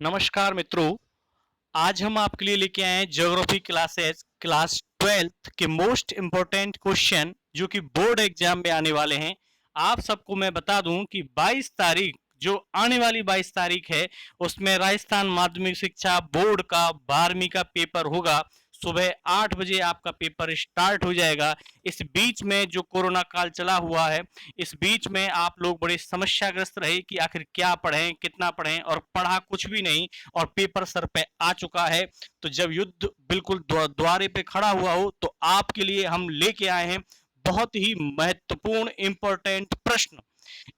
नमस्कार मित्रों। आज हम आपके लिए लेके आए हैं ज्योग्राफी क्लासेस क्लास 12th के मोस्ट इम्पोर्टेंट क्वेश्चन जो कि बोर्ड एग्जाम में आने वाले हैं। आप सबको मैं बता दूं कि 22 तारीख जो आने वाली 22 तारीख है उसमें राजस्थान माध्यमिक शिक्षा बोर्ड का 12वीं का पेपर होगा। सुबह 8 बजे आपका पेपर स्टार्ट हो जाएगा। इस बीच में जो कोरोना काल चला हुआ है, इस बीच में आप लोग बड़े समस्याग्रस्त रहे कि आखिर क्या पढ़ें, कितना पढ़ें, और पढ़ा कुछ भी नहीं और पेपर सर पे आ चुका है। तो जब युद्ध बिल्कुल द्वारे पे खड़ा हुआ हो तो आपके लिए हम लेके आए हैं बहुत ही महत्वपूर्ण इंपॉर्टेंट प्रश्न।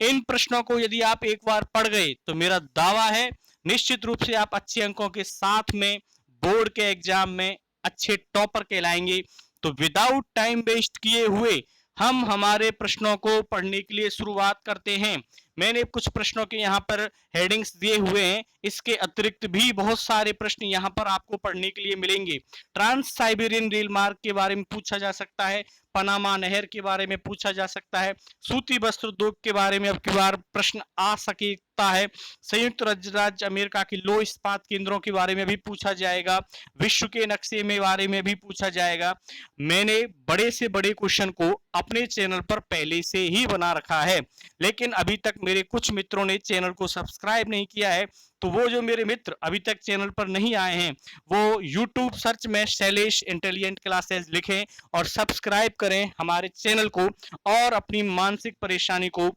इन प्रश्नों को यदि आप एक बार पढ़ गए तो मेरा दावा है निश्चित रूप से आप अच्छे अंकों के साथ में बोर्ड के एग्जाम में अच्छे टॉपर कहलाएंगे। तो विदाउट टाइम वेस्ट किए हुए हम हमारे प्रश्नों को पढ़ने के लिए शुरुआत करते हैं। मैंने कुछ प्रश्नों के यहाँ पर हेडिंग्स दिए हुए हैं, इसके अतिरिक्त भी बहुत सारे प्रश्न यहाँ पर आपको पढ़ने के लिए मिलेंगे। ट्रांस साइबेरियन रेल मार्ग के बारे में पूछा जा सकता है, पनामा नहर के बारे में पूछा जा सकता है, सूती वस्त्र उद्योग के बारे में अब की बार प्रश्न आ सकता है, संयुक्त राज्य अमेरिका के लो इस्पात केंद्रों के बारे में भी पूछा जाएगा, विश्व के नक्शे में बारे में भी पूछा जाएगा। मैंने बड़े से बड़े क्वेश्चन को अपने चैनल पर पहले से ही बना रखा है, लेकिन अभी तक मेरे कुछ मित्रों ने चैनल को सब्सक्राइब नहीं किया है। तो वो जो मेरे मित्र अभी तक चैनल पर नहीं आए हैं वो यूट्यूब सर्च में शैलेश इंटेलिजेंट क्लासेस लिखें और सब्सक्राइब करें हमारे चैनल को और अपनी मानसिक परेशानी को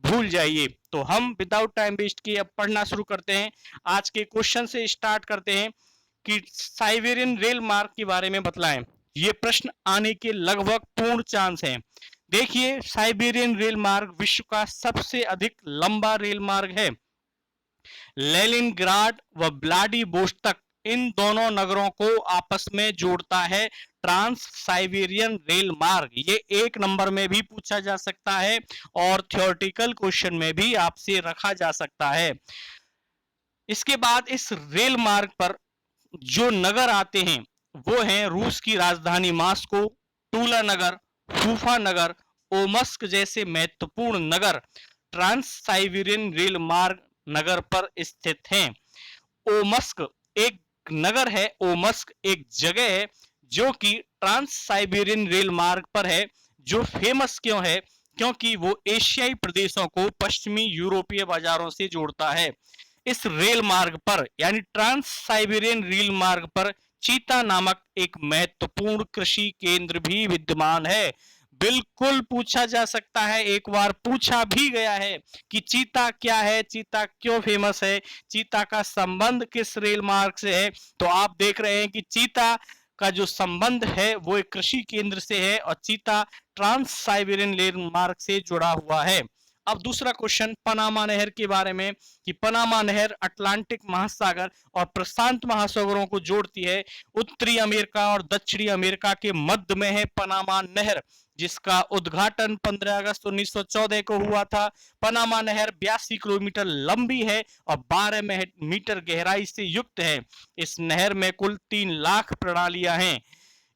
भूल जाइए। तो हम विदाउट टाइम वेस्ट किए अब पढ़ना शुरू करते हैं। आज के क्वेश्चन से स्टार्ट करते हैं कि साइबेरियन रेल मार्ग के बारे में बतलाएं। ये प्रश्न आने के लगभग पूर्ण चांस हैं। देखिए, साइबेरियन रेल मार्ग विश्व का सबसे अधिक लंबा रेल मार्ग है। लेनिनग्राड व व्लादिवोस्तोक इन दोनों नगरों को आपस में जोड़ता है ट्रांस साइबेरियन रेल मार्ग। ये 1 नंबर में भी पूछा जा सकता है और थ्योरेटिकल क्वेश्चन में भी आपसे रखा जा सकता है। इसके बाद इस रेल मार्ग पर जो नगर आते हैं वो हैं रूस की राजधानी मॉस्को, टूला नगर, फूफा नगर, ओमस्क जैसे महत्वपूर्ण नगर ट्रांस साइबेरियन रेल मार्ग नगर पर स्थित हैं। ओमस्क एक नगर है, ओमस्क एक जगह है जो कि ट्रांस साइबेरियन रेल मार्ग पर है। जो फेमस क्यों है? क्योंकि वो एशियाई प्रदेशों को पश्चिमी यूरोपीय बाजारों से जोड़ता है। इस रेल मार्ग पर यानी ट्रांस साइबेरियन रेल मार्ग पर चीता नामक एक महत्वपूर्ण कृषि केंद्र भी विद्यमान है। बिल्कुल पूछा जा सकता है, एक बार पूछा भी गया है कि चीता क्या है, चीता क्यों फेमस है, चीता का संबंध किस रेल मार्ग से है। तो आप देख रहे हैं कि चीता का जो संबंध है वो एक कृषि केंद्र से है और चीता ट्रांस साइबेरियन रेल मार्ग से जुड़ा हुआ है। अब दूसरा क्वेश्चन पनामा नहर के बारे में कि पनामा नहर अटलांटिक महासागर और प्रशांत महासागरों को जोड़ती है। उत्तरी अमेरिका और दक्षिणी अमेरिका के मध्य में है पनामा नहर, जिसका उद्घाटन 15 अगस्त 1914 को हुआ था। पनामा नहर 82 किलोमीटर लंबी है और 12 मीटर गहराई से युक्त है। इस नहर में कुल 3 लाख प्रणालियां हैं।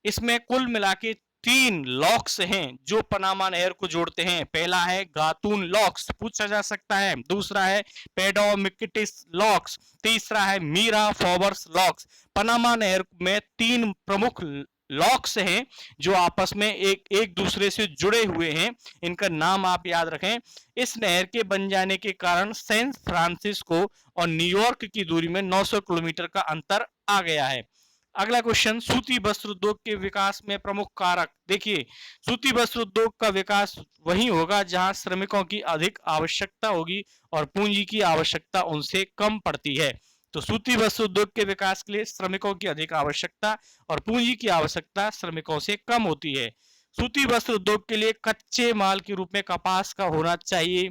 इसमें कुल मिला के 3 लॉक्स हैं जो पनामा नहर को जोड़ते हैं। पहला है गातून लॉक्स, पूछा जा सकता है। दूसरा है पेडोमिकिटिस लॉक्स। तीसरा है मीरा फोबर्स लॉक्स। पनामा नहर में 3 प्रमुख लॉक्स हैं जो आपस में एक दूसरे से जुड़े हुए हैं। इनका नाम आप याद रखें। इस नहर के बन जाने के कारण सैन फ्रांसिस्को और न्यूयॉर्क की दूरी में 900 किलोमीटर का अंतर आ गया है। अगला क्वेश्चन, सूती वस्त्र उद्योग के विकास में प्रमुख कारक। देखिए, सूती वस्त्र उद्योग का विकास वही होगा जहां श्रमिकों की अधिक आवश्यकता होगी और पूंजी की आवश्यकता उनसे कम पड़ती है। तो सूती वस्त्र उद्योग के विकास के लिए श्रमिकों की अधिक आवश्यकता और पूंजी की आवश्यकता श्रमिकों से कम होती है। सूती वस्त्र उद्योग के लिए कच्चे माल के रूप में कपास का होना चाहिए।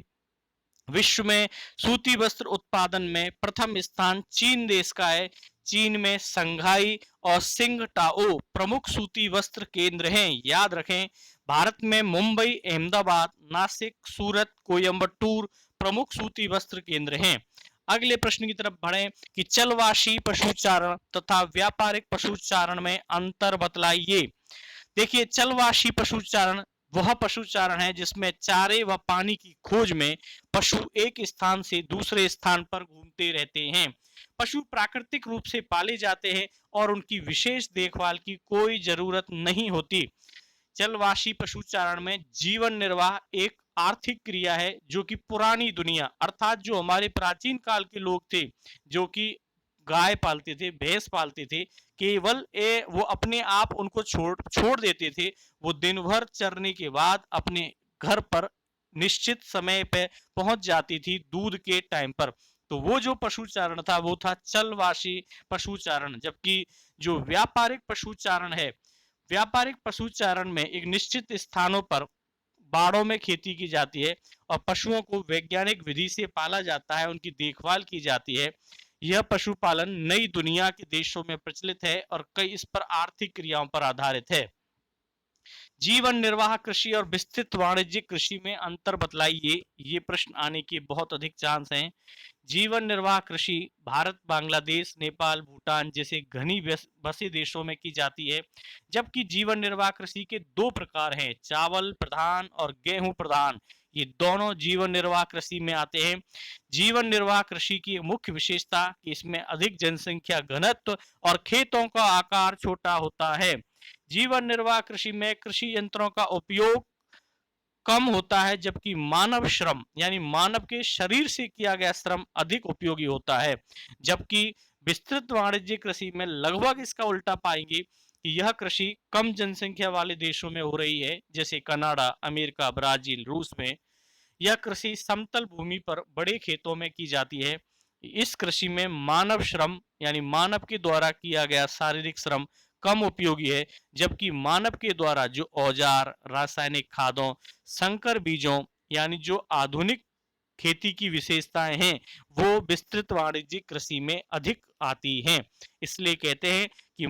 विश्व में सूती वस्त्र उत्पादन में प्रथम स्थान चीन देश का है। चीन में संघाई और सिंगटाओ प्रमुख सूती वस्त्र केंद्र हैं, याद रखें। भारत में मुंबई, अहमदाबाद, नासिक, सूरत, कोयम्बटूर प्रमुख सूती वस्त्र केंद्र हैं। अगले प्रश्न की तरफ बढ़ें कि चलवाशी पशुचारण तथा व्यापारिक पशुचारण में अंतर बतलाइए। देखिए, चलवाशी पशुचारण वह पशुचारण है जिसमें चारे व पानी की खोज में पशु एक स्थान से दूसरे स्थान पर घूमते रहते हैं। पशु प्राकृतिक रूप से पाले जाते हैं और उनकी विशेष देखभाल की कोई जरूरत नहीं होती। जलवासी पशुचारण में जीवन निर्वाह एक आर्थिक क्रिया है जो कि पुरानी दुनिया अर्थात जो हमारे प्राचीन काल के लोग थे, जो कि गाय पालते थे, भैंस पालते थे, केवल वो अपने आप उनको छोड़ छोड़ देते थे। वो दिन भर चरने के बाद अपने घर पर निश्चित समय पे पहुंच जाती थी दूध के टाइम पर। तो वो जो पशुचारण था वो था चलवासी पशुचारण। जबकि जो व्यापारिक पशुचारण है, व्यापारिक पशुचारण में एक निश्चित स्थानों पर बाड़ों में खेती की जाती है और पशुओं को वैज्ञानिक विधि से पाला जाता है, उनकी देखभाल की जाती है। यह पशुपालन नई दुनिया के देशों में प्रचलित है और कई इस पर आर्थिक क्रियाओं पर आधारित है। जीवन निर्वाह कृषि और विस्तृत वाणिज्यिक कृषि में अंतर बतलाइए। ये प्रश्न आने के बहुत अधिक चांस हैं। जीवन निर्वाह कृषि भारत, बांग्लादेश, नेपाल, भूटान जैसे घनी बसे देशों में की जाती है। जबकि जीवन निर्वाह कृषि के दो प्रकार हैं, चावल प्रधान और गेहूं प्रधान। ये दोनों जीवन निर्वाह कृषि में आते हैं। जीवन निर्वाह कृषि की मुख्य विशेषता कि इसमें अधिक जनसंख्या घनत्व और खेतों का आकार छोटा होता है। जीवन निर्वाह कृषि में कृषि यंत्रों का उपयोग कम होता है, जबकि मानव श्रम यानी मानव के शरीर से किया गया श्रम अधिक उपयोगी होता है। जबकि विस्तृत वाणिज्य कृषि में लगभग इसका उल्टा पाएंगे कि यह कृषि कम जनसंख्या वाले देशों में हो रही है, जैसे कनाडा, अमेरिका, ब्राजील, रूस में। यह कृषि समतल भूमि पर बड़े खेतों में की जाती है। इस कृषि में मानव श्रम यानी मानव के द्वारा किया गया शारीरिक श्रम कम उपयोगी है, जबकि मानव के द्वारा जो औजार, रासायनिक खादों, संकर बीजों यानी जो आधुनिक खेती की विशेषताएं हैं वो विस्तृत वाणिज्यिक कृषि में अधिक आती हैं। इसलिए कहते हैं कि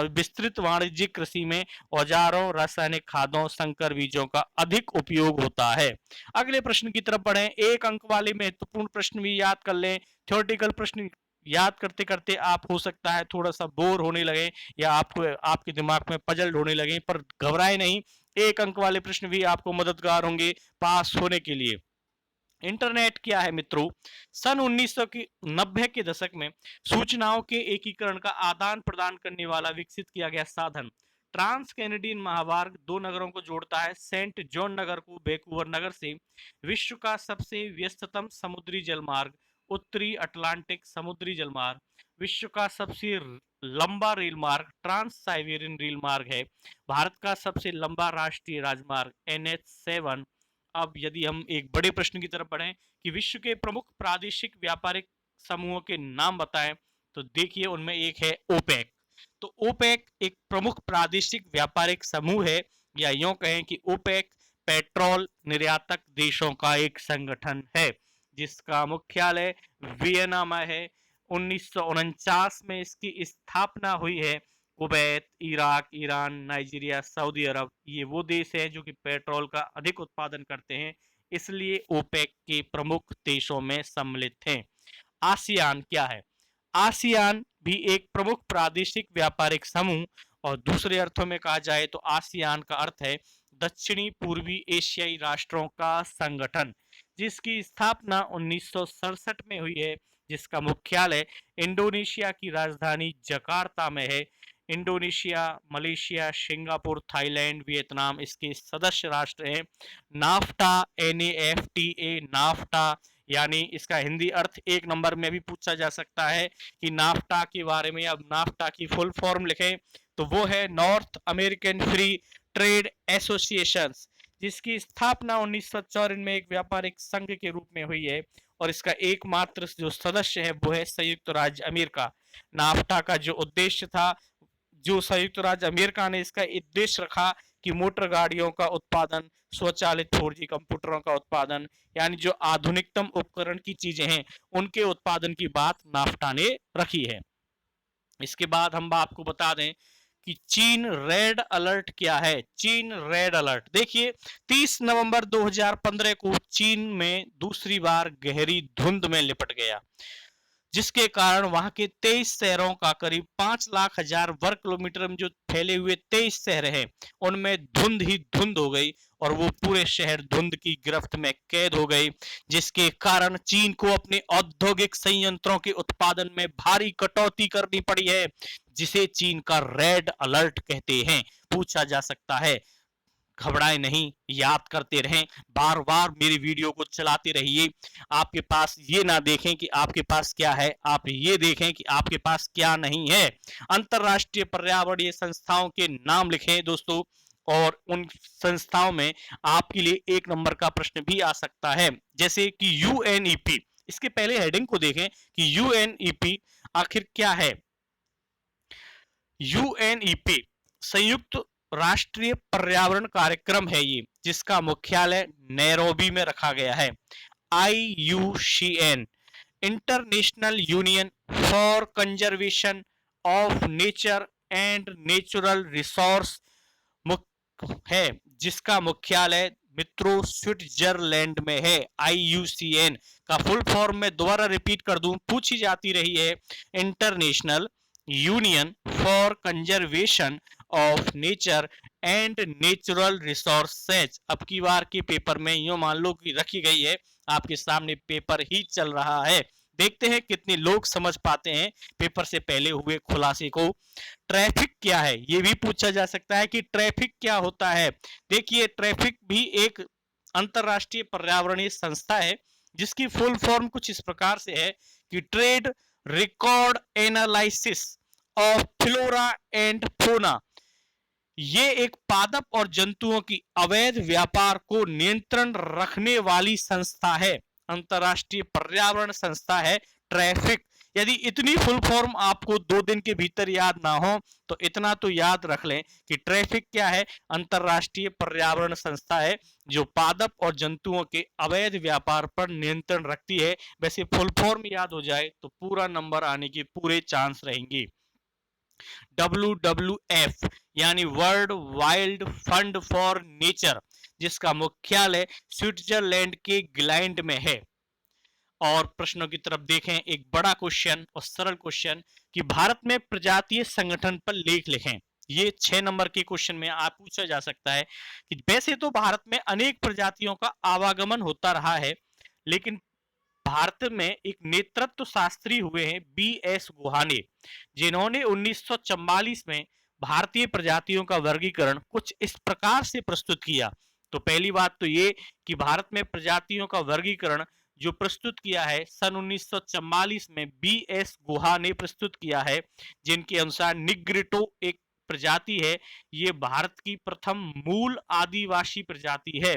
विस्तृत वाणिज्यिक कृषि में औजारों, रासायनिक खादों, संकर बीजों का अधिक उपयोग होता है। अगले प्रश्न की तरफ बढ़ें। एक अंक वाले महत्वपूर्ण प्रश्न भी याद कर लें। थ्योरेटिकल प्रश्न याद करते करते आप हो सकता है थोड़ा सा बोर होने लगे या आपको आपके दिमाग में पजल ढोने लगे, पर घबराए नहीं, एक अंक वाले प्रश्न भी आपको मददगार होंगे पास होने के लिए। इंटरनेट क्या है मित्रों? सन 1990 के दशक में सूचनाओं के एकीकरण का आदान प्रदान करने वाला विकसित किया गया साधन। ट्रांस कैनेडियन महामार्ग दो नगरों को जोड़ता है। सेंट जॉन नगर को वैंकूवर नगर से। विश्व का सबसे व्यस्ततम समुद्री जलमार्ग, उत्तरी अटलांटिक समुद्री जलमार्ग। विश्व का सबसे लंबा रेल मार्ग ट्रांस साइबेरियन रेल मार्ग है। भारत का सबसे लंबा राष्ट्रीय राजमार्ग NH7। अब यदि हम एक बड़े प्रश्न की तरफ बढ़ें कि विश्व के प्रमुख प्रादेशिक व्यापारिक समूहों के नाम बताएं, तो देखिए उनमें एक है ओपेक। तो ओपेक एक प्रमुख प्रादेशिक व्यापारिक समूह है, या यूं कहें कि ओपेक पेट्रोल निर्यातक देशों का एक संगठन है जिसका मुख्यालय वियना में है। 1949 में इसकी स्थापना हुई है। Kuwait, Iraq, Iran, Nigeria, Saudi Arab ये वो देश हैं जो कि पेट्रोल का अधिक उत्पादन करते हैं, इसलिए ओपेक के प्रमुख देशों में सम्मिलित हैं। आसियान क्या है? आसियान भी एक प्रमुख प्रादेशिक व्यापारिक समूह, और दूसरे अर्थों में कहा जाए तो आसियान का अर्थ है दक्षिणी पूर्वी एशियाई राष्ट्रों का संगठन, जिसकी स्थापना 1967 में हुई है, जिसका मुख्यालय इंडोनेशिया की राजधानी जकार्ता में है। Indonesia, Malaysia, Singapore, Thailand, Vietnam इसके सदस्य राष्ट्र हैं। नाफ्टा, NAFTA, नाफ्टा यानी इसका हिंदी अर्थ एक नंबर में भी पूछा जा सकता है कि नाफ्टा के बारे में अब नाफ्टा की फुल फॉर्म लिखें तो वो है north American free trade association, जिसकी स्थापना 1954 में एक व्यापारिक संघ के रूप में हुई है और इसका एकमात्र जो सदस्य है वो है संयुक्त राज्य अमेरिका। नाफ्टा का जो उद्देश्य था, जो संयुक्त राज्य अमेरिका ने इसका उद्देश्य रखा कि मोटर गाड़ियों का उत्पादन, स्वचालित 4G कंप्यूटरों का उत्पादन, यानी जो आधुनिकतम उपकरण की चीजें हैं उनके उत्पादन की बात नाफ्टा ने रखी है। इसके बाद हम आपको बता दें कि चीन रेड अलर्ट क्या है। चीन रेड अलर्ट देखिए, 30 नवंबर 2015 को चीन में दूसरी बार गहरी धुंध में लिपट गया, जिसके कारण वहां के 23 शहरों का करीब 5,00,000 वर्ग किलोमीटर में जो फैले हुए 23 शहर हैं उनमें धुंध ही धुंध हो गई और वो पूरे शहर धुंध की गिरफ्त में कैद हो गए, जिसके कारण चीन को अपने औद्योगिक संयंत्रों के उत्पादन में भारी कटौती करनी पड़ी है, जिसे चीन का रेड अलर्ट कहते हैं। पूछा जा सकता है। घबराए नहीं, याद करते रहें, बार बार मेरी वीडियो को चलाते रहिए। आपके पास ये ना देखें कि आपके पास क्या है, आप ये देखें कि आपके पास क्या नहीं है। अंतरराष्ट्रीय पर्यावरणीय संस्थाओं के नाम लिखें दोस्तों, और उन संस्थाओं में आपके लिए 1 नंबर का प्रश्न भी आ सकता है, जैसे कि यूएनईपी। इसके पहले हेडिंग को देखें कि यूएनईपी आखिर क्या है। यूएनईपी संयुक्त राष्ट्रीय पर्यावरण कार्यक्रम है ये, जिसका मुख्यालय नैरोबी में रखा गया है। IUCN international union for conservation of nature and natural resource है, जिसका मुख्यालय मित्रों स्विट्जरलैंड में है। IUCN का फुल फॉर्म में दोबारा रिपीट कर दूं, पूछी जाती रही है, international union for conservation of nature and natural resources. अब की बार के पेपर में यूं मान लो कि रखी गई है, आपके सामने पेपर ही चल रहा है। देखते हैं कितने लोग समझ पाते हैं पेपर से पहले हुए खुलासे को। ट्रैफिक क्या है, ये भी पूछा जा सकता है कि ट्रैफिक क्या होता है। देखिए, ट्रैफिक भी एक अंतरराष्ट्रीय पर्यावरणीय संस्था है, जिसकी फुल फॉर्म कुछ इस प्रकार से है कि trade record analysis of flora and fauna. ये एक पादप और जंतुओं की अवैध व्यापार को नियंत्रण रखने वाली संस्था है, अंतरराष्ट्रीय पर्यावरण संस्था है ट्रैफिक। यदि इतनी फुल फॉर्म आपको 2 दिन के भीतर याद ना हो तो इतना तो याद रख लें कि ट्रैफिक क्या है, अंतरराष्ट्रीय पर्यावरण संस्था है जो पादप और जंतुओं के अवैध व्यापार पर नियंत्रण रखती है। वैसे फुल फॉर्म याद हो जाए तो पूरा नंबर आने के पूरे चांस रहेंगे। WWF यानी world wild fund for nature, जिसका मुख्यालय स्विट्जरलैंड के ग्लैंड में है। और प्रश्नों की तरफ देखें, एक बड़ा क्वेश्चन और सरल क्वेश्चन कि भारत में प्रजातीय संगठन पर लेख लिखें। ये 6 नंबर के क्वेश्चन में आप पूछा जा सकता है कि वैसे तो भारत में अनेक प्रजातियों का आवागमन होता रहा है, लेकिन भारत में एक नेतृत्व शास्त्री हुए हैं BS गुहा ने, जिन्होंने 1944 में भारतीय प्रजातियों का वर्गीकरण कुछ इस प्रकार से प्रस्तुत किया। तो पहली बात तो ये कि भारत में प्रजातियों का वर्गीकरण जो प्रस्तुत किया है सन 1944 में BS गुहा ने प्रस्तुत किया है, जिनके अनुसार निग्रिटो एक प्रजाति है। ये भारत की प्रथम मूल आदिवासी प्रजाति है,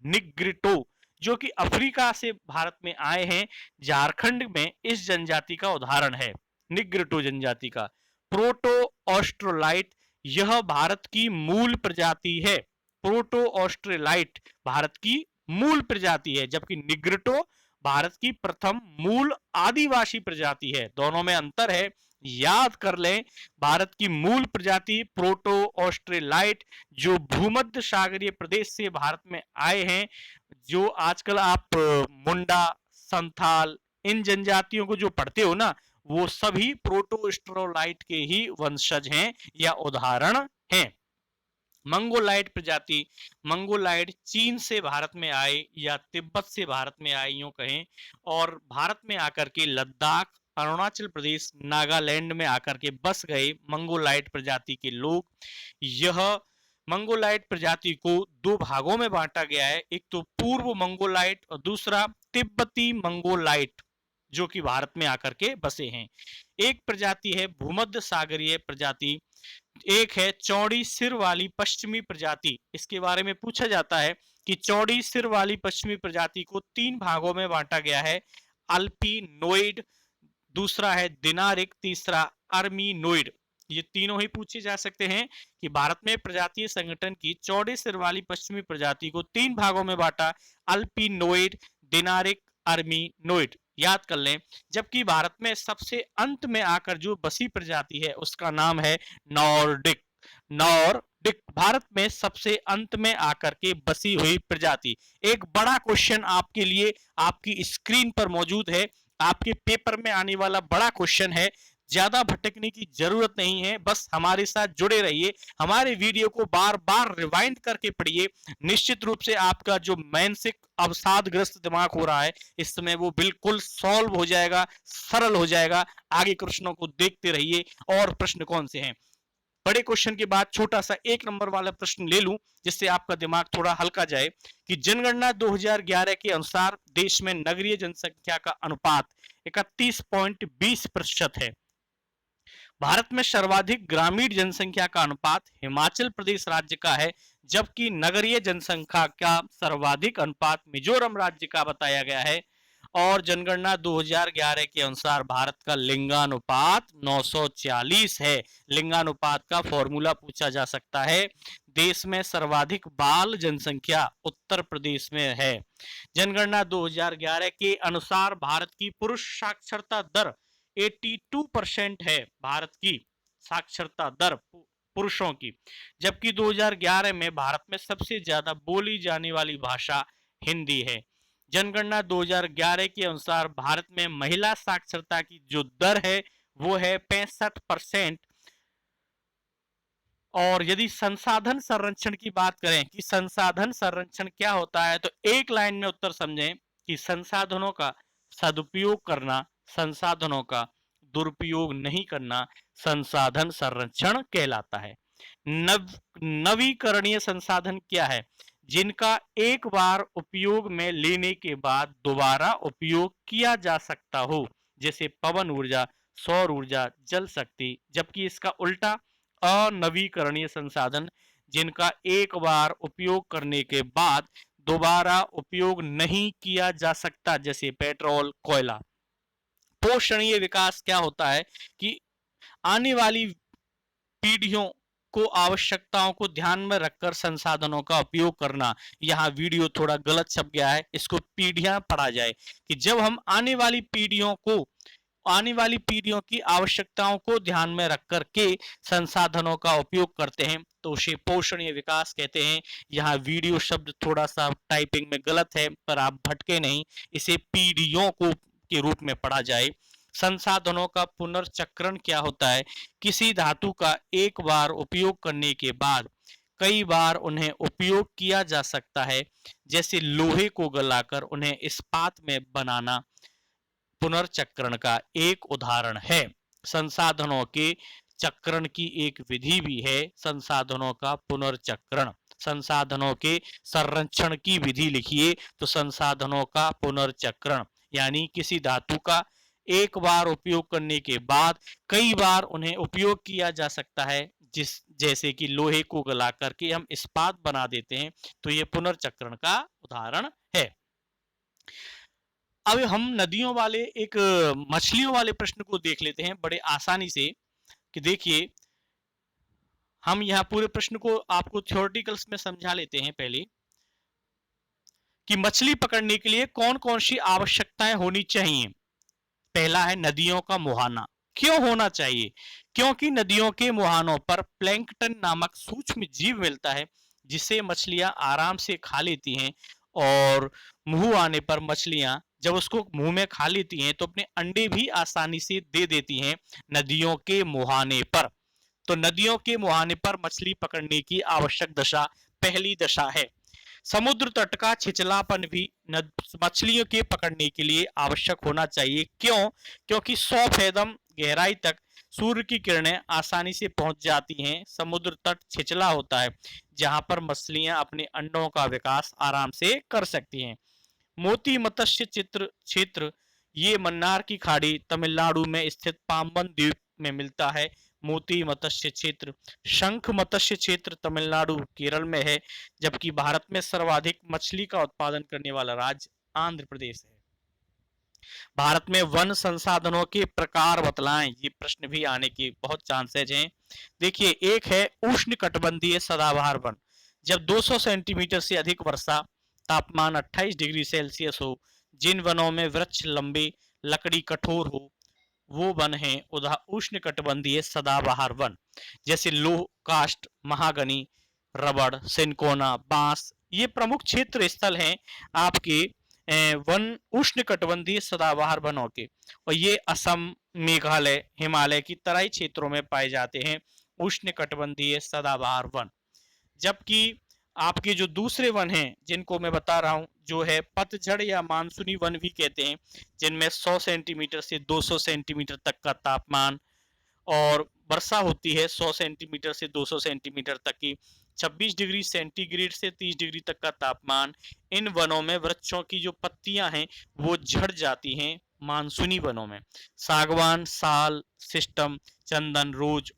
निग्रिटो, जो कि अफ्रीका से भारत में आए हैं। झारखंड में इस जनजाति का उदाहरण है निग्रिटो जनजाति का। प्रोटो ऑस्ट्रोलाइट यह भारत की मूल प्रजाति है। प्रोटो ऑस्ट्रेलाइट भारत की मूल प्रजाति है, जबकि निग्रिटो भारत की प्रथम मूल आदिवासी प्रजाति है। दोनों में अंतर है, याद कर लें। भारत की मूल प्रजाति प्रोटो ऑस्ट्रेलाइट जो भूमध्य सागरीय प्रदेश से भारत में आए हैं, जो आजकल आप मुंडा, संथाल, इन जनजातियों को जो पढ़ते हो ना, वो सभी प्रोटो ऑस्ट्रेलाइट के ही वंशज हैं या उदाहरण हैं। मंगोलाइट प्रजाति, मंगोलाइट चीन से भारत में आए या तिब्बत से भारत में आए यूं कहें, और भारत में आकर के लद्दाख, अरुणाचल प्रदेश, नागालैंड में आकर के बस गए मंगोलाइट प्रजाति के लोग। यह मंगोलाइट प्रजाति को 2 भागों में बांटा गया है, एक तो पूर्व मंगोलाइट और दूसरा तिब्बती मंगोलाइट, जो कि भारत में आकर के बसे हैं। एक प्रजाति है भूमध्य सागरीय प्रजाति, एक है चौड़ी सिर वाली पश्चिमी प्रजाति। इसके बारे में पूछा जाता है कि चौड़ी सिर वाली पश्चिमी प्रजाति को 3 भागों में बांटा गया है, अल्पिनोइड, दूसरा है दिनारिक, तीसरा अर्मिनोइड। ये तीनों ही पूछे जा सकते हैं कि भारत में प्रजातीय संगठन की चौड़े सिर वाली पश्चिमी प्रजाति को 3 भागों में बांटा, अल्पिनोइड, दिनारिक, अर्मिनोइड। याद कर लें। जबकि भारत में सबसे अंत में आकर जो बसी प्रजाति है उसका नाम है नॉर्डिक। नॉर्डिक भारत में सबसे अंत में आकर के बसी हुई प्रजाति। एक बड़ा क्वेश्चन आपके लिए आपकी स्क्रीन पर मौजूद है, आपके पेपर में आने वाला बड़ा क्वेश्चन है। ज्यादा भटकने की जरूरत नहीं है, बस हमारे साथ जुड़े रहिए, हमारे वीडियो को बार बार रिवाइंड करके पढ़िए। निश्चित रूप से आपका जो मानसिक अवसादग्रस्त दिमाग हो रहा है इस समय वो बिल्कुल सॉल्व हो जाएगा, सरल हो जाएगा। आगे प्रश्नों को देखते रहिए। और प्रश्न कौन से हैं, बड़े क्वेश्चन के बाद छोटा सा 1 नंबर वाला प्रश्न ले लूं जिससे आपका दिमाग थोड़ा हल्का जाए कि जनगणना 2011 के अनुसार देश में नगरीय जनसंख्या का अनुपात 31.20% है। भारत में सर्वाधिक ग्रामीण जनसंख्या का अनुपात हिमाचल प्रदेश राज्य का है, जबकि नगरीय जनसंख्या का सर्वाधिक अनुपात मिजोरम राज्य का बताया गया है। और जनगणना 2011 के अनुसार भारत का लिंगानुपात 940 है। लिंगानुपात का फॉर्मूला पूछा जा सकता है। देश में सर्वाधिक बाल जनसंख्या उत्तर प्रदेश में है। जनगणना 2011 के अनुसार भारत की पुरुष साक्षरता दर 82% है। भारत की साक्षरता दर पुरुषों की, जबकि 2011 में भारत में सबसे ज्यादा बोली जाने वाली भाषा हिंदी है। जनगणना 2011 के अनुसार भारत में महिला साक्षरता की जो दर है वो है 65%। और यदि संसाधन संरक्षण की बात करें कि संसाधन संरक्षण क्या होता है, तो एक लाइन में उत्तर समझें कि संसाधनों का सदुपयोग करना, संसाधनों का दुरुपयोग नहीं करना संसाधन संरक्षण कहलाता है। नवीकरणीय संसाधन क्या है, जिनका एक बार उपयोग में लेने के बाद दोबारा उपयोग किया जा सकता हो, जैसे पवन ऊर्जा, सौर ऊर्जा, जल शक्ति। जबकि इसका उल्टा अनवीकरणीय संसाधन, जिनका एक बार उपयोग करने के बाद दोबारा उपयोग नहीं किया जा सकता, जैसे पेट्रोल, कोयला। पोषणीय विकास क्या होता है कि आने वाली पीढ़ियों को आवश्यकताओं को ध्यान में रखकर संसाधनों का उपयोग करना। यहाँ वीडियो थोड़ा गलत छप गया है, इसको पीढ़ियां पढ़ा जाए कि जब हम आने वाली पीढ़ियों की आवश्यकताओं को ध्यान में रख कर के संसाधनों का उपयोग करते हैं तो उसे पोषणीय विकास कहते हैं। यहाँ वीडियो शब्द थोड़ा सा टाइपिंग में गलत है, पर आप भटके नहीं, इसे पीढ़ियों को के रूप में पढ़ा जाए। संसाधनों का पुनर्चक्रण क्या होता है, किसी धातु का एक बार उपयोग करने के बाद कई बार उन्हें उपयोग किया जा सकता है, जैसे लोहे को गलाकर उन्हें इस्पात में बनाना पुनर्चक्रण का एक उदाहरण है। संसाधनों के चक्रण की एक विधि भी है संसाधनों का पुनर्चक्रण। संसाधनों के संरक्षण की विधि लिखिए तो संसाधनों का पुनर्चक्रण यानी किसी धातु का एक बार उपयोग करने के बाद कई बार उन्हें उपयोग किया जा सकता है, जैसे कि लोहे को गला करके हम इस्पात बना देते हैं, तो यह पुनर्चक्रण का उदाहरण है। अब हम नदियों वाले एक मछलियों वाले प्रश्न को देख लेते हैं बड़े आसानी से कि देखिए, हम यहाँ पूरे प्रश्न को आपको थ्योरेटिकल्स में समझा लेते हैं पहले कि मछली पकड़ने के लिए कौन कौन सी आवश्यकताएं होनी चाहिए। पहला है नदियों का मुहाना। क्यों होना चाहिए? क्योंकि नदियों के मुहानों पर प्लैंकटन नामक सूक्ष्म जीव मिलता है जिसे मछलियां आराम से खा लेती हैं, और मुंह आने पर मछलियां जब उसको मुंह में खा लेती हैं तो अपने अंडे भी आसानी से दे देती हैं नदियों के मुहाने पर। तो नदियों के मुहाने पर मछली पकड़ने की आवश्यक दशा पहली दशा है। समुद्र तट का छिछलापन भी मछलियों के पकड़ने के लिए आवश्यक होना चाहिए। क्यों? क्योंकि 100 कदम गहराई तक सूर्य की किरणें आसानी से पहुंच जाती हैं। समुद्र तट छिछला होता है जहां पर मछलियां अपने अंडों का विकास आराम से कर सकती हैं। मोती मत्स्य क्षेत्र ये मन्नार की खाड़ी तमिलनाडु में स्थित पाम्बन द्वीप में मिलता है। मोती मत्स्य क्षेत्र। शंख मत्स्य क्षेत्र तमिलनाडु केरल में है, जबकि भारत में सर्वाधिक मछली का उत्पादन करने वाला राज्य आंध्र प्रदेश है। भारत में वन संसाधनों के प्रकार बतलाएं, ये प्रश्न भी आने के बहुत चांसेज हैं। देखिए, एक है उष्णकटिबंधीय सदाबहार वन। जब 200 सेंटीमीटर से अधिक वर्षा, तापमान 28 डिग्री सेल्सियस हो, जिन वनों में वृक्ष लंबे, लकड़ी कठोर हो, वो वन है उष्णकटिबंधीय सदाबहार वन, जैसे लोह काष्ठ, महागनी, रबड़, सिनकोना, बांस। ये प्रमुख क्षेत्र स्थल हैं आपके वन उष्णकटिबंधीय सदाबहार वनों के, और ये असम, मेघालय, हिमालय की तराई क्षेत्रों में पाए जाते हैं उष्णकटिबंधीय सदाबहार वन। जबकि आपके जो दूसरे वन हैं जिनको मैं बता रहा हूं, जो है पतझड़ या मानसूनी वन भी कहते हैं, जिनमें 100 सेंटीमीटर से 200 सेंटीमीटर तक का तापमान और वर्षा होती है 100 सेंटीमीटर से 200 सेंटीमीटर तक की, 26 डिग्री सेंटीग्रेड से 30 डिग्री तक का तापमान। इन वनों में वृक्षों की जो पत्तियां हैं वो झड़ जाती हैं मानसूनी वनों में। सागवान, साल, सिस्टम, चंदन, रोज,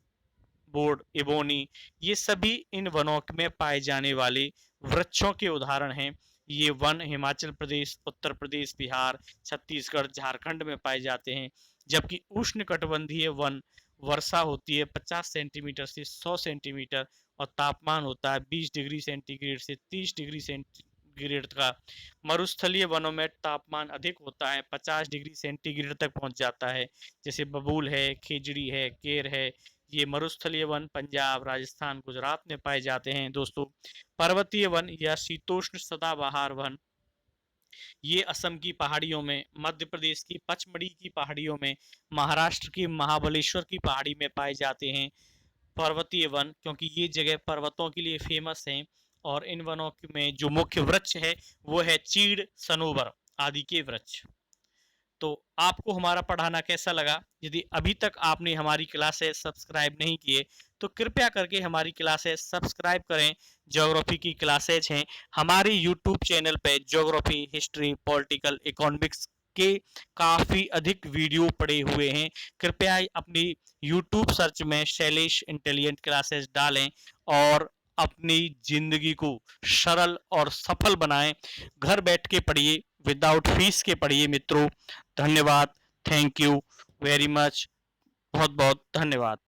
बोर्ड, इबोनी, ये सभी इन वनों में पाए जाने वाले वृक्षों के उदाहरण हैं। ये वन हिमाचल प्रदेश, उत्तर प्रदेश, बिहार, छत्तीसगढ़, झारखंड में पाए जाते हैं। जबकि उष्णकटिबंधीय वन वर्षा होती है 50 सेंटीमीटर से 100 सेंटीमीटर और तापमान होता है 20 डिग्री सेंटीग्रेड से 30 डिग्री सेंटीग्रेड का। मरुस्थलीय वनों में तापमान अधिक होता है, 50 डिग्री सेंटीग्रेड तक पहुंच जाता है, जैसे बबूल है, खेजड़ी है, केर है। ये मरुस्थलीय वन पंजाब, राजस्थान, गुजरात में पाए जाते हैं दोस्तों। पर्वतीय वन या शीतोष्ण सदाबहार वन, ये असम की पहाड़ियों में, मध्य प्रदेश की पचमढ़ी की पहाड़ियों में, महाराष्ट्र की महाबलेश्वर की पहाड़ी में पाए जाते हैं पर्वतीय वन, क्योंकि ये जगह पर्वतों के लिए फेमस हैं। और इन वनों में जो मुख्य वृक्ष है वो है चीड़, सनोवर आदि के वृक्ष। तो आपको हमारा पढ़ाना कैसा लगा? यदि अभी तक आपने हमारी क्लासेस सब्सक्राइब नहीं किए तो कृपया करके हमारी क्लासेस सब्सक्राइब करें। ज्योग्राफी की क्लासेज हैं हमारे यूट्यूब चैनल पे, ज्योग्राफी, हिस्ट्री, पॉलिटिकल, इकोनॉमिक्स के काफ़ी अधिक वीडियो पड़े हुए हैं। कृपया अपनी यूट्यूब सर्च में शैलेश इंटेलिजेंट क्लासेस डालें और अपनी जिंदगी को सरल और सफल बनाएं। घर बैठ के पढ़िए, विदाउट फीस के पढ़िए मित्रों। धन्यवाद, थैंक यू वेरी मच, बहुत बहुत धन्यवाद।